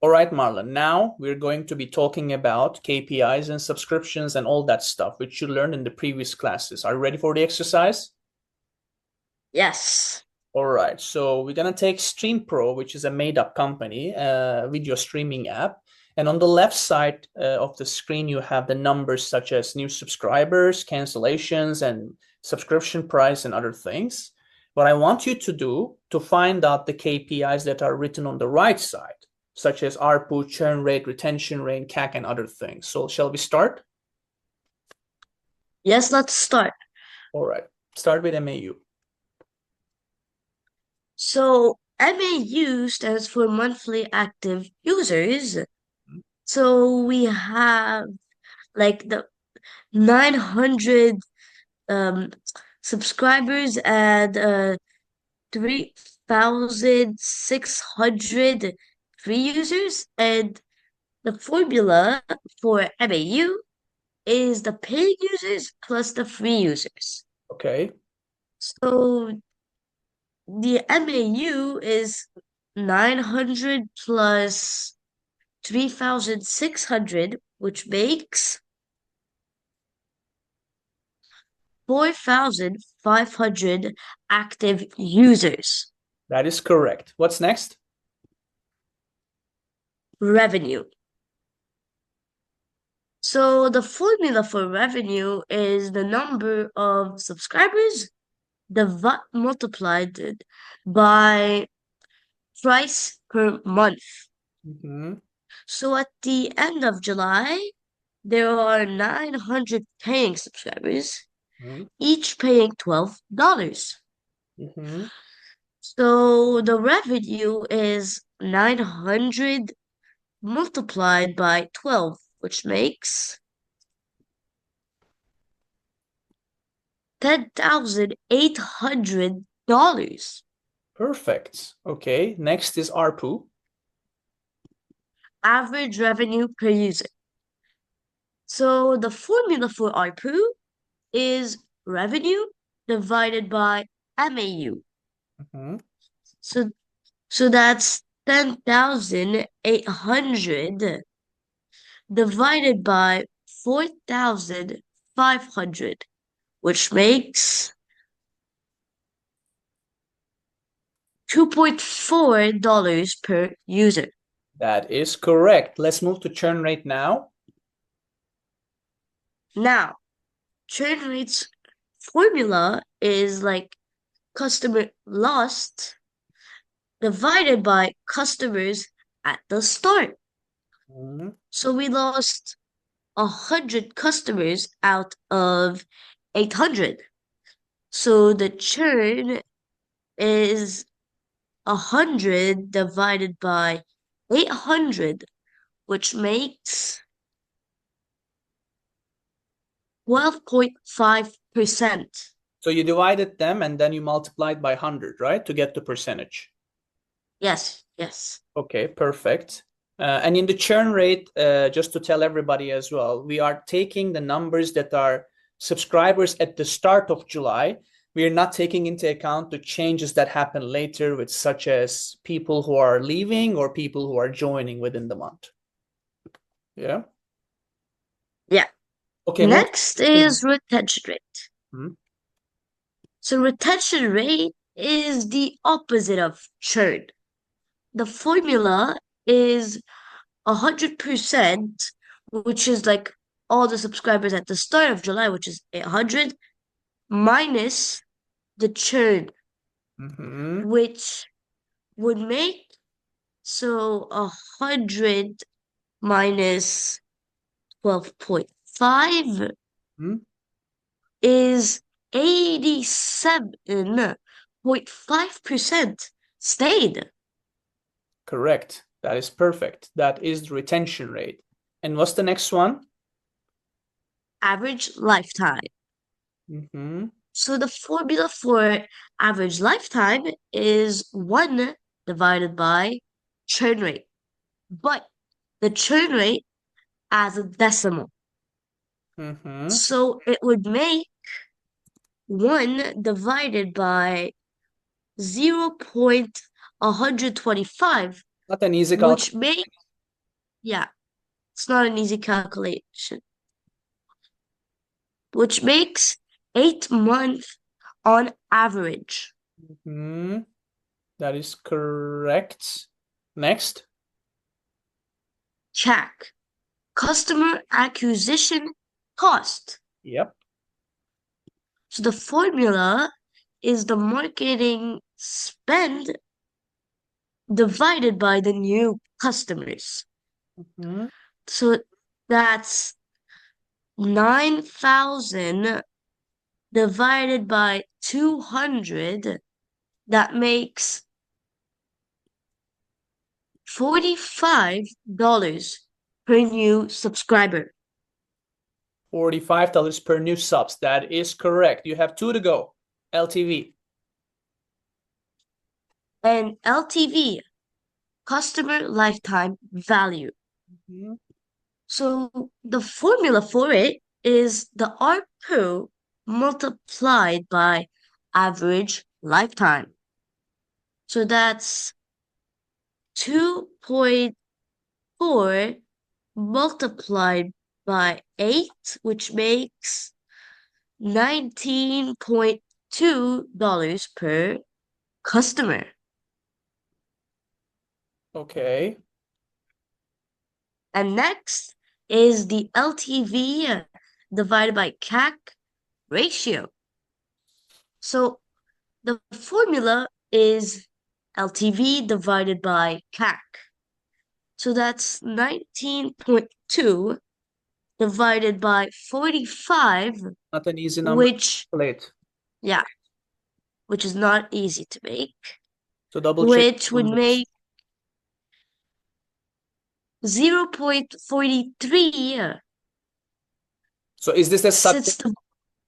All right, Marlon. Now we're going to be talking about KPIs and subscriptions and all that stuff, which you learned in the previous classes. Are you ready for the exercise? Yes. All right. So we're going to take Stream Pro, which is a made-up company, video streaming app. And on the left side of the screen, you have the numbers such as new subscribers, cancellations, and subscription price and other things. What I want you to do to find out the KPIs that are written on the right side, such as ARPU, churn rate, retention rate, CAC, and other things. So shall we start? Yes, let's start. All right. Start with MAU. So MAU stands for monthly active users. So we have like the 900 um subscribers and 3,600 free users, and the formula for MAU is the paid users plus the free users. Okay. So the MAU is 900 plus 3,600, which makes 4,500 active users. That is correct. What's next? Revenue. So the formula for revenue is the number of subscribers multiplied by price per month. Mm-hmm. So at the end of July, there are 900 paying subscribers, each paying $12. Mm-hmm. So the revenue is 900 multiplied by 12, which makes $10,800. Perfect. Okay. Next is ARPU. Average revenue per user. So the formula for ARPU is revenue divided by MAU. Mm-hmm. So so that's 10,800 divided by 4,500, which makes $2.4 per user. That is correct. Let's move to churn rate now. Now, churn rates formula is like customer lost divided by customers at the start. Mm-hmm. So we lost 100 customers out of 800. So the churn is 100 divided by 800, which makes 12.5%. So you divided them and then you multiplied by 100, right? To get the percentage. Yes, yes. Okay, perfect. And in the churn rate, just to tell everybody as well, we are taking the numbers that are subscribers at the start of July. We are not taking into account the changes that happen later, with such as people who are leaving or people who are joining within the month. Yeah. Yeah. Okay, move. Next is retention rate. Hmm. So retention rate is the opposite of churn. The formula is 100%, which is like all the subscribers at the start of July, which is 800, minus the churn, Mm-hmm. which would make so 100 minus 12.5 Hmm. is 87.5% stayed. Correct. That is perfect. That is the retention rate. And what's the next one? Average lifetime. Mm-hmm. So the formula for average lifetime is 1 divided by churn rate. But the churn rate as a decimal. Mm-hmm. So it would make 1 divided by 0.125, Not an easy which calculation. makes Yeah, it's not an easy calculation, which makes 8 months on average. Mhm. That is correct. Next. CAC, customer acquisition cost. Yep. So the formula is the marketing spend divided by the new customers. Mhm. So that's 9,000 divided by 200. That makes $45 per new subscriber. $45 per new subs. That is correct. You have 2 to go. LTV. And LTV, customer lifetime value. Mhm. So the formula for it is the ARPU multiplied by average lifetime. So that's 2.4 multiplied by 8, which makes $19.2 per customer. Okay. And next is the LTV divided by CAC ratio. So the formula is LTV divided by CAC. So that's 19.2 divided by 45, Not an easy number to which, calculate. yeah, which is not easy to make, So double check which would numbers. make 0.43 So is this a success? since the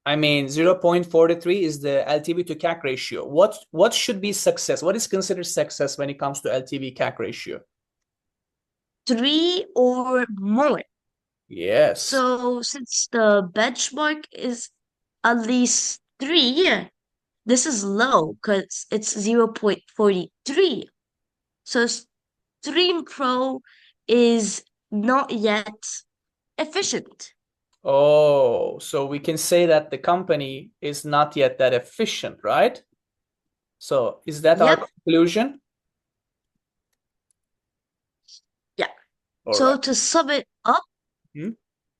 I mean, 0.43 is the LTV to CAC ratio. What should be success? What is considered success when it comes to LTV CAC ratio? 3 or more. Yes. So since the benchmark is at least 3, this is low because it's 0.43. So Stream Pro is not yet efficient. Oh, so we can say that the company is not yet that efficient, right? So is that our Yep, conclusion? yeah. All right. So to sum it up, Hmm?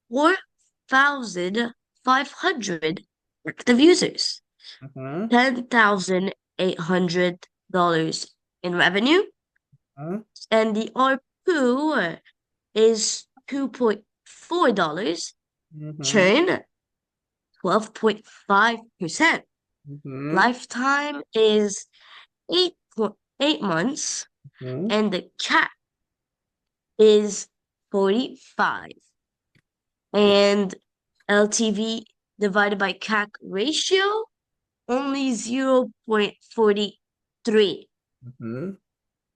4,500 active users, Mhm. $10,800 in revenue, Mhm. and the ARPU is $2.4. Mhm. Churn, 12.5%. Mhm. Lifetime is 8.8 months, Mhm. and the CAC is 45. And LTV divided by CAC ratio, only 0.43. Mhm.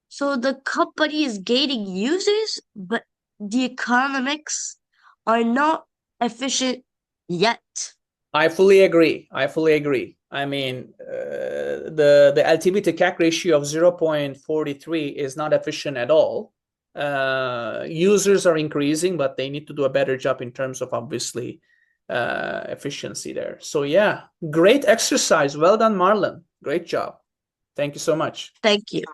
So the company is gaining users, but the economics are not efficient yet. I fully agree. I fully agree. I mean, the LTV to CAC ratio of 0.43 is not efficient at all. Users are increasing, but they need to do a better job in terms of obviously efficiency there. So yeah, great exercise. Well done, Marlon. Great job. Thank you so much. Thank you.